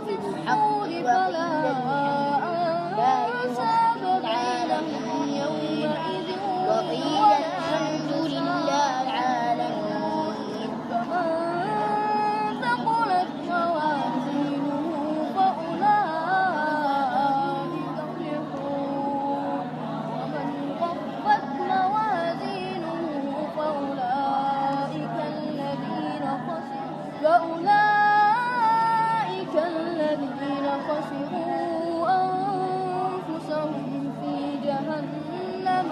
بالحق وقيل الحمد لله العالمين. ثقلت موازينه فأولئك المفلحون ومن خفت موازينه فأولئك الذين خسروا أنفسهم في جهنم